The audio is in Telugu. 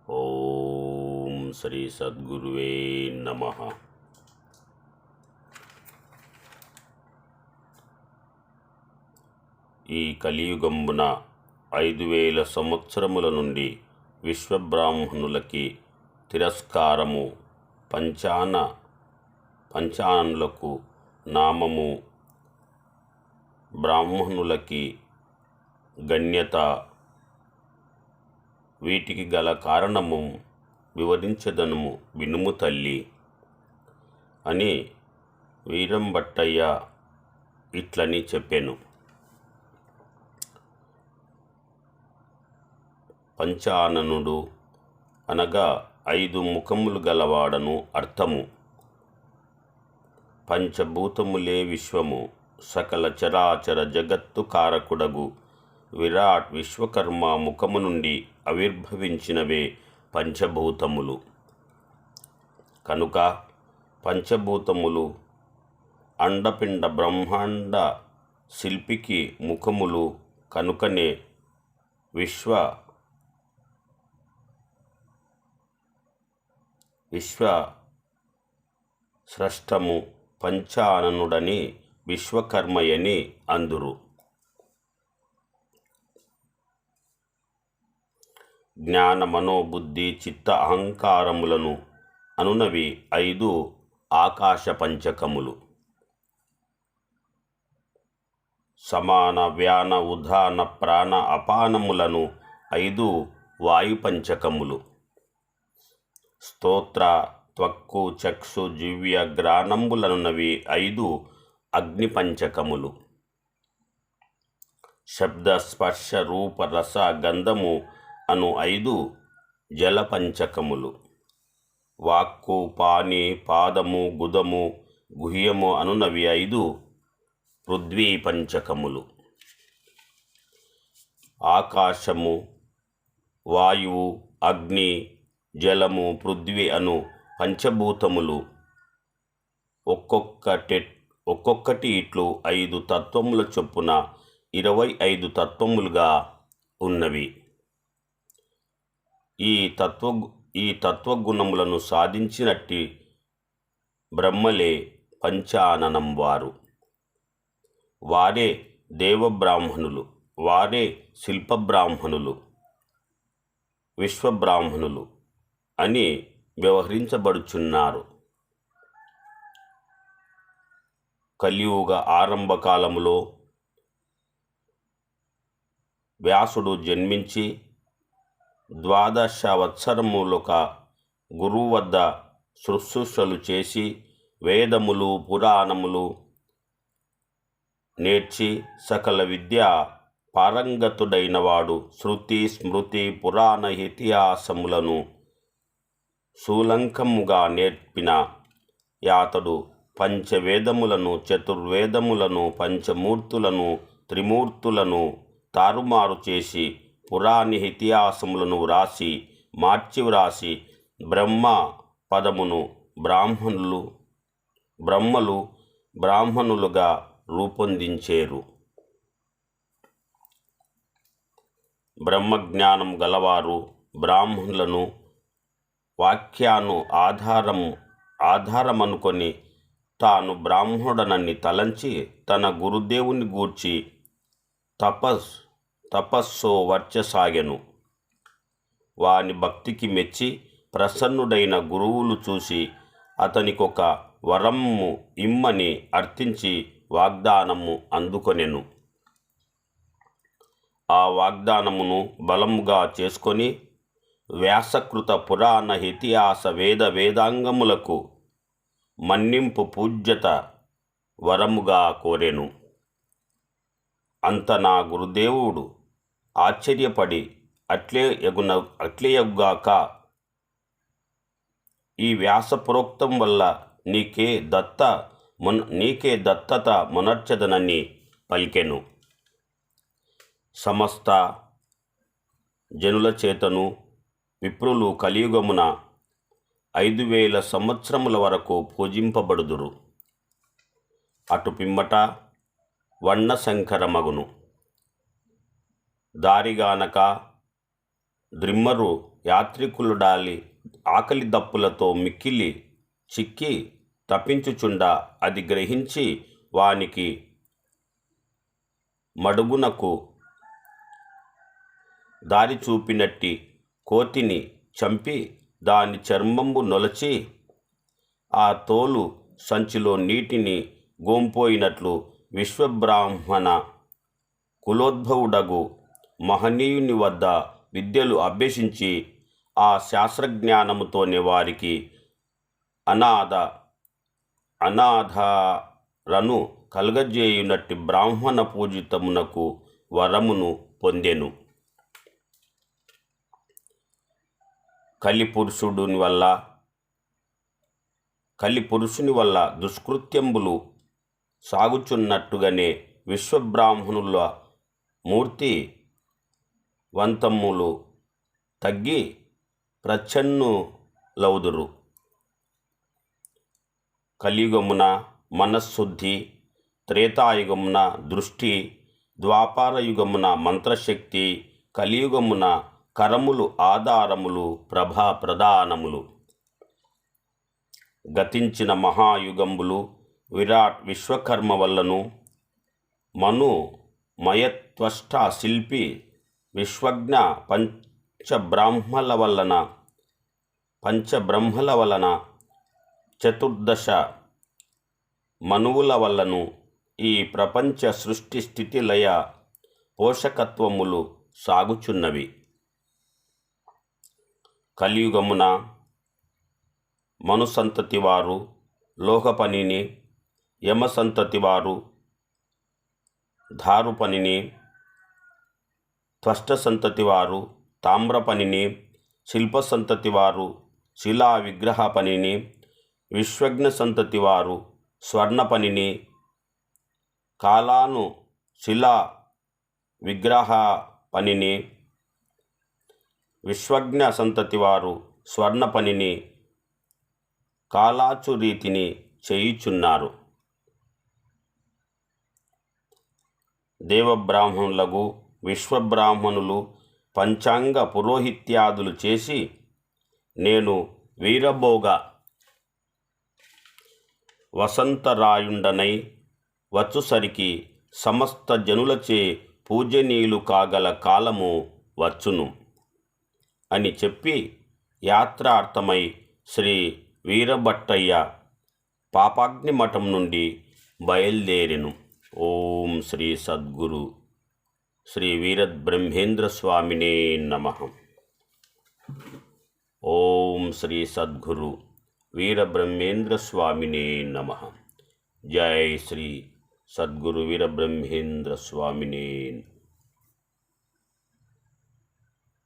ఓం శ్రీ సద్గురువే నమః. ఈ కలియుగంబున 5000 సంవత్సరముల నుండి విశ్వబ్రాహ్మణులకి తిరస్కారము, పంచాననులకు నామము, బ్రాహ్మణులకి గణ్యత, వీటికి గల కారణము వివరించదనుము వినుము తల్లి అని వీరంభట్టయ్య ఇట్లని చెప్పెను. పంచాననుడు అనగా 5 ముఖములు గలవాడను అర్థము. పంచభూతములే విశ్వము, సకల చరాచర జగత్తు కారకుడగు విరాట్ విశ్వకర్మ ముఖము నుండి ఆవిర్భవించినవే పంచభూతములు. కనుక పంచభూతములు అండపిండ బ్రహ్మాండ శిల్పికి ముఖములు. కనుకనే విశ్వ స్రష్టము పంచాననుడని విశ్వకర్మయని అందురు. జ్ఞాన మనోబుద్ధి చిత్త అహంకారములను అనునవి 5 ఆకాశ పంచకములు. సమాన వ్యాన ఉదాన ప్రాణ అపానములను 5 వాయు పంచకములు. స్తోత్ర త్వక్కు చక్షు జివ్య గ్రాణంబులనున్నవి 5 అగ్ని పంచకములు. శబ్ద స్పర్శ రూప రస గంధము అను 5 జల పంచకములు. వాక్కు పాని పాదము గుదము గుహ్యము అనునవి 5 పృథ్వీ పంచకములు. ఆకాశము, వాయువు, అగ్ని, జలము, పృథ్వీ అను పంచభూతములు ఒక్కొక్కటి ఇట్లు 5 తత్వముల చొప్పున 25 తత్వములుగా ఉన్నవి. ఈ తత్వగుణములను సాధించినట్టి బ్రహ్మలే పంచాననం వారు. వారే దేవబ్రాహ్మణులు, వారే శిల్పబ్రాహ్మణులు, విశ్వబ్రాహ్మణులు అని వ్యవహరించబడుచున్నారు. కలియుగ ఆరంభ కాలములో వ్యాసుడు జన్మించి 12 వత్సరములొక గురువు వద్ద శుశ్రూషలు చేసి వేదములు పురాణములు నేర్చి సకల విద్యా పారంగతుడైనవాడు. శృతి స్మృతి పురాణ ఇతిహాసములను శూలంకముగా నేర్పిన యాతడు పంచవేదములను, చతుర్వేదములను, పంచమూర్తులను, త్రిమూర్తులను తారుమారు చేసి పురాణ ఇతిహాసములను మార్చి బ్రహ్మ పదమును బ్రహ్మలు బ్రాహ్మణులుగా రూపొందించేరు. బ్రహ్మజ్ఞానం గలవారు బ్రాహ్మణులను వాక్యాను ఆధారమనుకొని తాను బ్రాహ్మణుడనని తలంచి తన గురుదేవుని గూర్చి తపస్సు వర్చసాగెను. వాని భక్తికి మెచ్చి ప్రసన్నుడైన గురువులు చూసి అతనికొక వరము ఇమ్మని అర్థించి వాగ్దానము అందుకొనెను. ఆ వాగ్దానమును బలముగా చేసుకొని వ్యాసకృత పురాణ ఇతిహాస వేదాంగములకు మన్నింపు పూజ్యత వరముగా కోరెను. అంత నా గురుదేవుడు ఆశ్చర్యపడి అట్లేయగుగాక, ఈ వ్యాసప్రోక్తం వల్ల నీకే దత్తత మునర్చదనని పలికెను. సమస్త జనుల చేతను విప్రులు కలియుగమున 5000 సంవత్సరముల వరకు పూజింపబడుదురు. అటు పిమ్మట వర్ణశంకరమగును. దారిగానక ద్రిమ్మరు యాత్రికులుడాలి ఆకలి దప్పులతో మిక్కిలి చిక్కి తప్పించుచుండా అది గ్రహించి వానికి మడుగునకు దారి చూపినట్టి కోతిని చంపి దాని చర్మంబు నొలచి ఆ తోలు సంచిలో నీటిని గోంపోయినట్లు విశ్వబ్రాహ్మణ కులోద్భవుడగు మహనీయుని వద్ద విద్యలు అభ్యసించి ఆ శాస్త్రజ్ఞానముతోనే వారికి అనాథరను కలుగజేయునట్టి బ్రాహ్మణ పూజితమునకు వరమును పొందెను. కలిపురుషుని వల్ల దుష్కృత్యంబులు సాగుచున్నట్టుగానే విశ్వబ్రాహ్మణుల మూర్తి వంతములు తగ్గి ప్రచ్ఛన్నులౌదురు. కలియుగమున మనశ్శుద్ధి, త్రేతాయుగమున దృష్టి, ద్వాపారయుగమున మంత్రశక్తి, కలియుగమున కరములు ఆధారములు ప్రభా ప్రధానములు. గతించిన మహాయుగంబులు విరాట్ విశ్వకర్మ వల్లను, మను మయత్వష్ట శిల్పి విశ్వజ్ఞ పంచబ్రహ్మల వలన చతుర్దశ మనువుల వల్లను ఈ ప్రపంచ సృష్టి స్థితి లయ పోషకత్వములు సాగుచున్నవి. కలియుగమున మను సంతతి వారు లోహ పనిని, యమ సంతతి వారు ధారు పనిని, త్వష్ట సంతతి వారు తామ్ర పనిని, శిల్ప సంతతి వారు శిలా విగ్రహ పనిని, విశ్వజ్ఞ సంతతి వారు స్వర్ణ పనిని, కాలాను శిలా విగ్రహ పనిని, విశ్వజ్ఞ సంతతి వారు స్వర్ణ పనిని, కాలాచు రీతిని చేయుచున్నారు. దేవబ్రాహ్మణులకు విశ్వబ్రాహ్మణులు పంచాంగ పురోహిత్యాదులు చేసి, నేను వీరభోగ వసంతరాయుండనై వచ్చుసరికి సమస్త జనులచే పూజనీయులు కాగల కాలము వచ్చును అని చెప్పి యాత్రార్థమై శ్రీ వీరభట్టయ్య పాపాగ్ని మఠం నుండి బయలుదేరెను. ఓం శ్రీ సద్గురు శ్రీ వీరబ్రహ్మేంద్ర స్వామినే నమః. ఓం శ్రీ సద్గురు వీరబ్రహ్మేంద్ర స్వామినే నమః. జై శ్రీ సద్గురు వీరబ్రహ్మేంద్ర స్వామినే.